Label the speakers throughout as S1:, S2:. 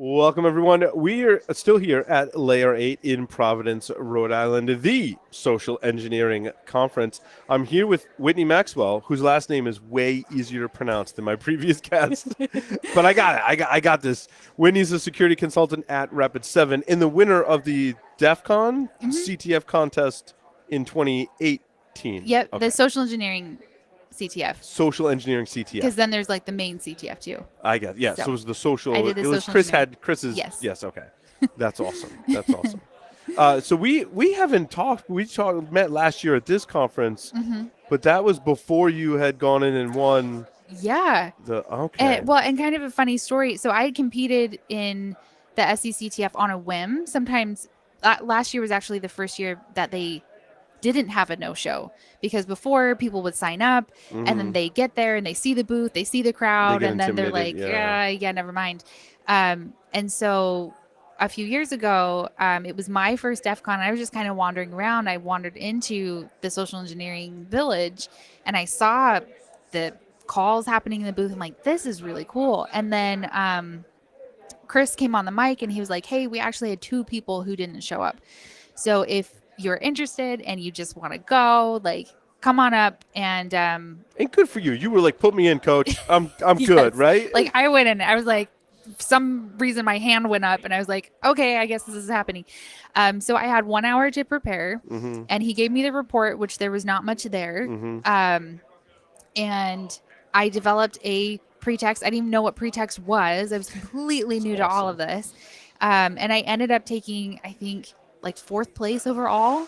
S1: Welcome, everyone. We are still here at Layer 8 in Providence, Rhode Island, the social engineering conference. I'm here with Whitney Maxwell, whose last name is way easier to pronounce than my previous guest. But I got it. I got this. Whitney's a security consultant at Rapid7 and the winner of the DEF CON CTF contest in 2018.
S2: Yep,
S1: Okay.
S2: the social engineering CTF.
S1: Social engineering CTF.
S2: Because then there's like the main CTF too.
S1: I get yeah. So it was the social.
S2: I did the
S1: it was
S2: social
S1: Chris
S2: engineering.
S1: had Chris's.
S2: Yes.
S1: Yes. Okay. That's awesome. That's awesome. So we haven't talked. Met last year at this conference, but that was before you had gone in and won.
S2: Yeah.
S1: Okay.
S2: And kind of a funny story. So I had competed in the SECTF on a whim. Sometimes last year was actually the first year that they didn't have a no-show, because before people would sign up and then they get there and they see the booth, they see the crowd, and then they're like, yeah, never mind. And so a few years ago, it was my first DEF CON. I was just kind of wandering around. I wandered into the social engineering village and I saw the calls happening in the booth. I'm like, this is really cool. And then Chris came on the mic and he was like, hey, we actually had 2 people who didn't show up. So if you're interested and you just want to go, like, come on up. And
S1: good for you. You were like, put me in, coach. I'm
S2: yes.
S1: good, right?
S2: Like I went in, I was like, for some reason my hand went up and I was like, okay, I guess this is happening. So I had 1 hour to prepare and he gave me the report, which there was not much there. And I developed a pretext. I didn't even know what pretext was. I was completely new to all of this. And I ended up taking, I think, like 4th place overall.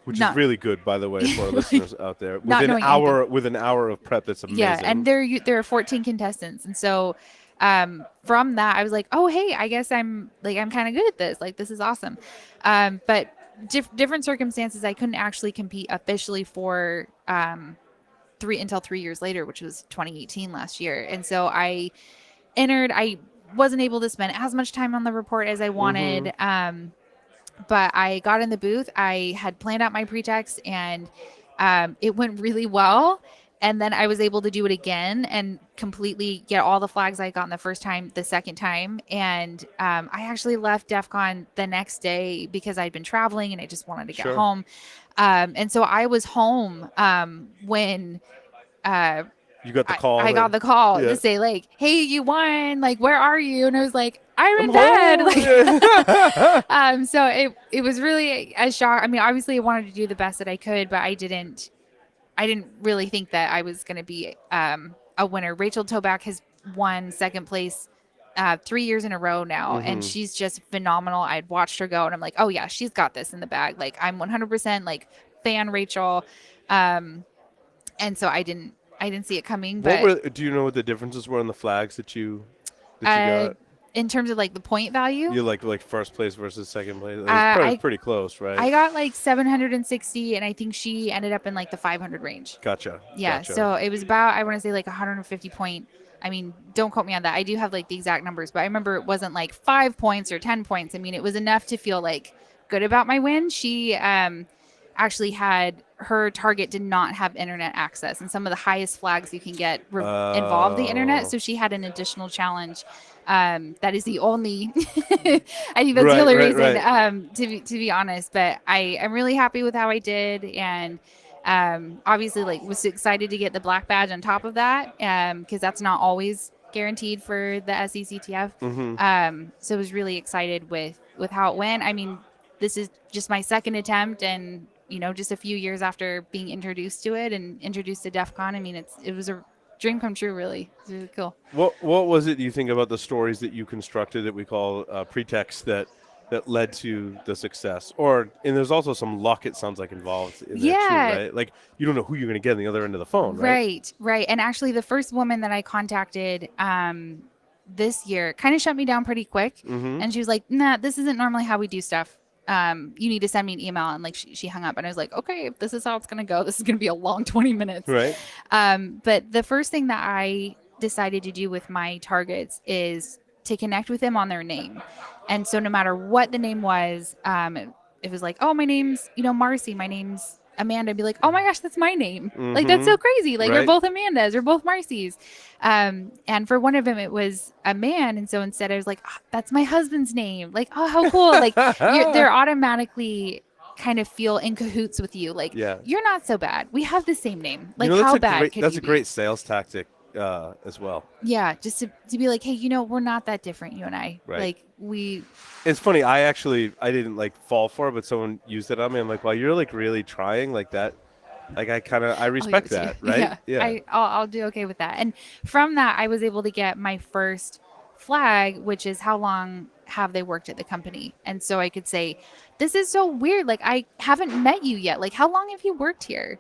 S1: Which is really good, by the way, for our listeners out there. With an hour of prep, that's amazing.
S2: Yeah, and there are 14 contestants, and so from that, I was like, oh hey, I guess I'm kind of good at this. Like, this is awesome. But different circumstances, I couldn't actually compete officially for until 3 years later, which was 2018 last year. And so I entered. I wasn't able to spend as much time on the report as I wanted. But I got in the booth. I had planned out my pretext and it went really well. And then I was able to do it again and completely get all the flags I got in the first time, the second time. And I actually left DEF CON the next day because I'd been traveling and I just wanted to get home. And so I was home when
S1: you got the call.
S2: I got the call to say, like, hey, you won. Like, where are you? And I was like, I'm in bed. Like, so it was really a shock. I mean, obviously I wanted to do the best that I could, but I didn't really think that I was going to be a winner. Rachel Toback has won second place 3 years in a row now. And she's just phenomenal. I'd watched her go and I'm like, oh yeah, she's got this in the bag. Like, I'm 100% like fan Rachel. And so I didn't see it coming. But
S1: do you know what the differences were in the flags that you got?
S2: In terms of like the point value?
S1: You like first place versus second place? It was pretty close, right?
S2: I got like 760 and I think she ended up in like the 500 range.
S1: Gotcha.
S2: Yeah.
S1: Gotcha.
S2: So it was about, I want to say like 150 point. I mean, don't quote me on that. I do have like the exact numbers, but I remember it wasn't like 5 points or 10 points. I mean, it was enough to feel like good about my win. She actually had, her target did not have internet access, and some of the highest flags you can get involve the internet. So she had an additional challenge. That is the only, I think that's the only reason, to be honest, but I'm really happy with how I did. And obviously like was excited to get the black badge on top of that, because that's not always guaranteed for the SECTF. So I was really excited with how it went. I mean, this is just my second attempt, and just a few years after being introduced to it and introduced to DEF CON. I mean, it was a dream come true, really. It was really cool.
S1: What was it you think about the stories that you constructed that we call pretext that led to the success? And there's also some luck, it sounds like, involved in there too, right? Like, you don't know who you're going to get on the other end of the phone, right?
S2: Right. And actually the first woman that I contacted this year kind of shut me down pretty quick. And she was like, nah, this isn't normally how we do stuff. You need to send me an email. And like she hung up, and I was like, okay, if this is how it's going to go, this is going to be a long 20 minutes.
S1: Right.
S2: But the first thing that I decided to do with my targets is to connect with them on their name. And so no matter what the name was, it was like, oh, my name's, Marcy, my name's Amanda and be like, oh my gosh, that's my name. Like, that's
S1: Mm-hmm.
S2: so crazy. Like, we're
S1: Right.
S2: both Amandas, we're both Marcy's. And for one of them, it was a man. And so instead I was like, "Ah, that's my husband's name. Like, oh, how cool. Like, they're automatically kind of feel in cahoots with you. Like,
S1: Yeah.
S2: you're not so bad. We have the same name.
S1: You
S2: Like,
S1: know,
S2: how bad could
S1: that's
S2: you
S1: a
S2: be?
S1: great sales tactic as well.
S2: Yeah, just to be like, hey, we're not that different, you and I.
S1: Right.
S2: Like, we,
S1: It's funny. I didn't like fall for it, but someone used it on me. I'm like, well, you're like really trying like that. Like I
S2: I'll give
S1: respect
S2: it to you.
S1: that, right?
S2: Yeah,
S1: Yeah.
S2: I'll do okay with that. And from that, I was able to get my first flag, which is how long have they worked at the company? And so I could say, this is so weird. Like, I haven't met you yet. Like, how long have you worked here?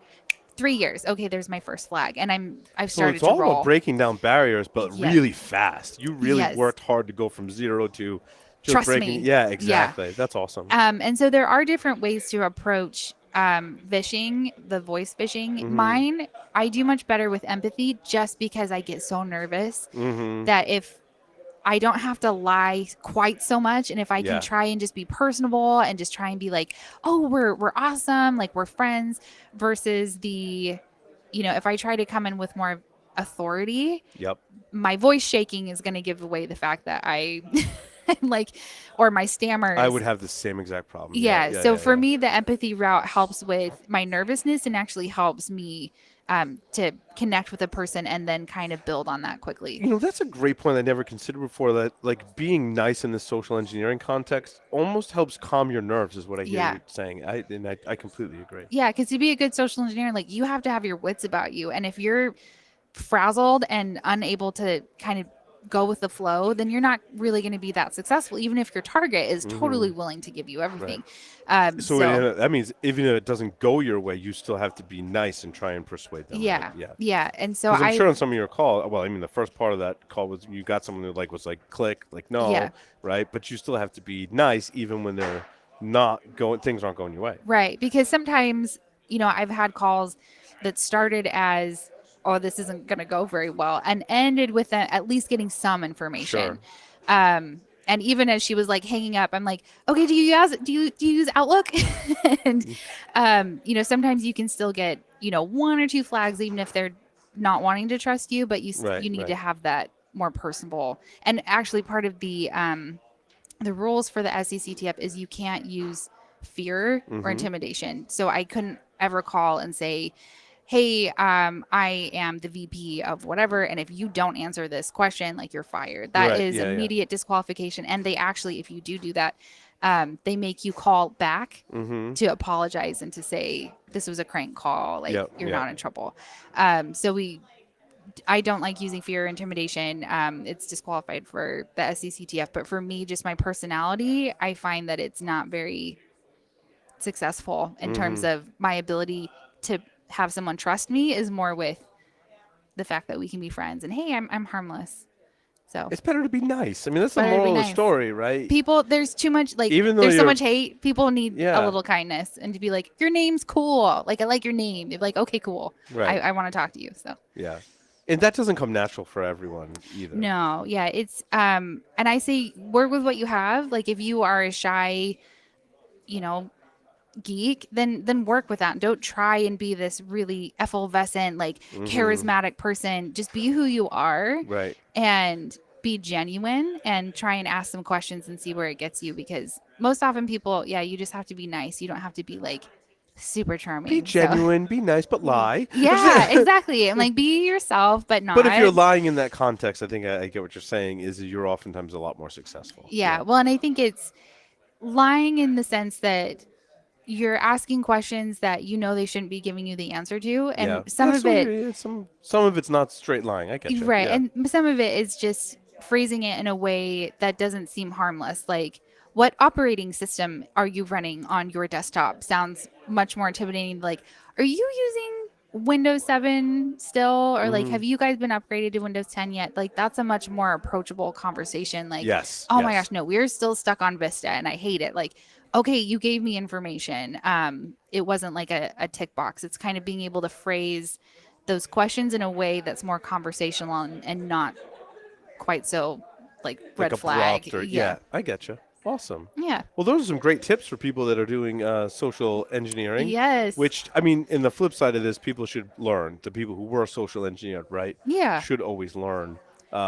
S2: 3 years. Okay, there's my first flag, and I've
S1: So it's
S2: started to
S1: all about
S2: roll.
S1: breaking down barriers, but
S2: Yes,
S1: really fast. You really
S2: yes.
S1: worked hard to go from zero to just
S2: Trust
S1: breaking.
S2: me.
S1: Yeah,
S2: Yeah.
S1: exactly. That's awesome.
S2: And so there are different ways to approach phishing, the voice phishing.
S1: Mm-hmm.
S2: Mine, I do much better with empathy just because I get so nervous
S1: Mm-hmm.
S2: that if I don't have to lie quite so much, and if I can
S1: Yeah.
S2: try and just be personable and just try and be like, oh, we're awesome, like we're friends, versus the, if I try to come in with more authority,
S1: Yep.
S2: my voice shaking is going to give away the fact that I like, or my
S1: I
S2: stammers.
S1: would have the same exact problem. Yeah.
S2: Yeah.
S1: Yeah.
S2: So
S1: Yeah.
S2: for
S1: Yeah.
S2: me, the empathy route helps with my nervousness and actually helps me to connect with a person and then kind of build on that quickly.
S1: You know, that's a great point I never considered before. That like being nice in the social engineering context almost helps calm your nerves, is what I hear
S2: Yeah.
S1: you saying. I completely agree.
S2: Yeah. Because to be a good social engineer, like you have to have your wits about you. And if you're frazzled and unable to kind of go with the flow, then you're not really going to be that successful, even if your target is
S1: Mm-hmm.
S2: totally willing to give you
S1: Right.
S2: everything.
S1: So that means even if it doesn't go your way, you still have to be nice and try and persuade them, right?
S2: Yeah.
S1: Yeah.
S2: Yeah. And so
S1: Because I'm sure on some of your call, well, I mean, the first part of that call was you got someone who like was like click, like
S2: yeah.
S1: no, right? But you still have to be nice even when they're not going, things aren't going your way.
S2: Right. Because sometimes, I've had calls that started as, oh, this isn't going to go very well, and ended with at least getting some information.
S1: Sure.
S2: And even as she was like hanging up, I'm like, okay, do you use Outlook? And, sometimes you can still get, one or two flags, even if they're not wanting to trust you, but
S1: Right.
S2: you need to
S1: Right.
S2: have that more personable. And actually part of the rules for the SECTF is you can't use fear or
S1: Mm-hmm.
S2: intimidation. So I couldn't ever call and say, hey, I am the VP of whatever, and if you don't answer this question, like, you're fired. That
S1: Right.
S2: is
S1: Yeah. Yeah.
S2: immediate disqualification. And they actually, if you do that, they make you call back
S1: Mm-hmm.
S2: to apologize and to say this was a crank call, like,
S1: Yep.
S2: you're
S1: Yep.
S2: not in trouble. So I don't like using fear or intimidation. It's disqualified for the SECTF. But for me, just my personality, I find that it's not very successful in terms
S1: Mm-hmm.
S2: of my ability to have someone trust me, is more with the fact that we can be friends and, hey, I'm harmless. So
S1: It's better to be nice. I mean, that's the
S2: better to be
S1: moral of the
S2: nice.
S1: story, right?
S2: People, there's too much, like,
S1: Even though
S2: there's so
S1: you're,
S2: much hate. People need a
S1: yeah,
S2: little kindness and to be like, your name's cool. Like, I like your name. They're like, okay, cool.
S1: right.
S2: I want to talk to you. So
S1: Yeah. And that doesn't come natural for everyone either.
S2: no, yeah, it's and I say work with what you have. Like, if you are a shy, you know, geek, then work with that. Don't try and be this really effervescent, like,
S1: Mm-hmm.
S2: charismatic person. Just be who you are
S1: Right.
S2: and be genuine and try and ask some questions and see where it gets you, because most often people, yeah, you just have to be nice. You don't have to be like super
S1: Be
S2: charming. So
S1: genuine, be nice, but lie.
S2: yeah, exactly. And like, be yourself, but
S1: But if you're
S2: not.
S1: lying in that context, I think I get what you're saying, is you're oftentimes a lot more successful.
S2: Yeah.
S1: Yeah.
S2: Well, and I think it's lying in the sense that you're asking questions that they shouldn't be giving you the answer to,
S1: Yeah.
S2: and some
S1: Yeah,
S2: of it,
S1: some of it's not straight lying. I get you.
S2: right,
S1: Yeah.
S2: and some of it is just phrasing it in a way that doesn't seem harmless. Like, what operating system are you running on your desktop? Sounds much more intimidating. Like, are you using Windows 7 still, or like,
S1: Hmm.
S2: have you guys been upgraded to Windows 10 yet? Like, that's a much more approachable conversation. Like,
S1: Yes.
S2: oh my
S1: Yes.
S2: gosh, no, we're still stuck on Vista and I hate it. Like, okay, you gave me information. It wasn't like a tick box. It's kind of being able to phrase those questions in a way that's more conversational and not quite so like
S1: Like
S2: red flag.
S1: abrupt or
S2: Yeah.
S1: yeah, I get you. Awesome.
S2: Yeah.
S1: Well, those are some great tips for people that are doing social engineering.
S2: Yes.
S1: Which, I mean, in the flip side of this, people should learn. The people who were social engineered, right,
S2: Yeah.
S1: should always learn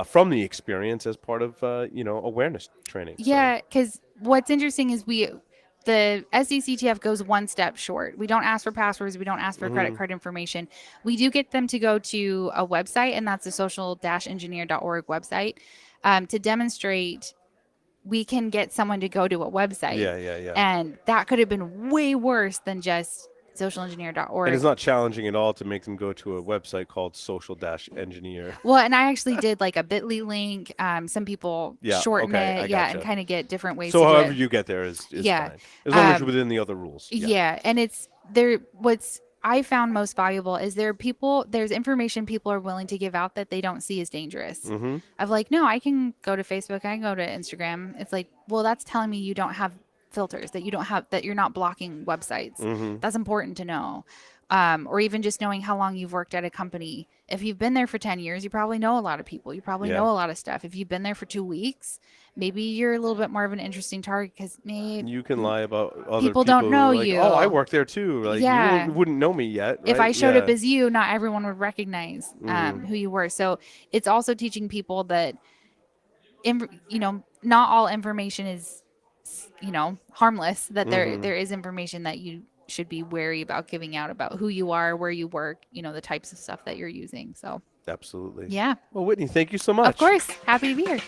S1: from the experience as part of, awareness training. So,
S2: Yeah, because what's interesting is the SECTF goes one step short. We don't ask for passwords. We don't ask for credit card information. We do get them to go to a website, and that's the social-engineer.org website, to demonstrate we can get someone to go to a website.
S1: yeah.
S2: And that could have been way worse than just
S1: And
S2: socialengineer.org.
S1: it's not challenging at all to make them go to a website called social-engineer.
S2: Well, and I actually did like a bit.ly link. Some people
S1: Yeah,
S2: shorten
S1: okay, I
S2: it, yeah,
S1: gotcha.
S2: and kind of get different ways
S1: So
S2: to do
S1: however
S2: it.
S1: you get there is
S2: Yeah.
S1: fine. As long as
S2: Um,
S1: you're within the other rules.
S2: Yeah, and it's there. What's I found most valuable is there's information people are willing to give out that they don't see as dangerous.
S1: Mm-hmm.
S2: Of like, no, I can go to Facebook, I can go to Instagram. It's like, well, that's telling me you don't have filters, that you're not blocking websites.
S1: Mm-hmm.
S2: That's important to know. Or even just knowing how long you've worked at a company. If you've been there for 10 years, you probably know a lot of people. You probably
S1: Yeah.
S2: know a lot of stuff. If you've been there for 2 weeks, maybe you're a little bit more of an interesting target because maybe
S1: You can lie about other
S2: People don't know
S1: like,
S2: you.
S1: oh, I work there too. Like
S2: Yeah.
S1: you wouldn't know me yet.
S2: if
S1: right?
S2: I showed
S1: Yeah.
S2: up as you, not everyone would recognize who you were. So it's also teaching people that, not all information is, harmless. That there is information that you should be wary about giving out about who you are, where you work, the types of stuff that you're using. So
S1: Absolutely.
S2: yeah,
S1: Well, Whitney, thank you so much.
S2: of course, happy to be here.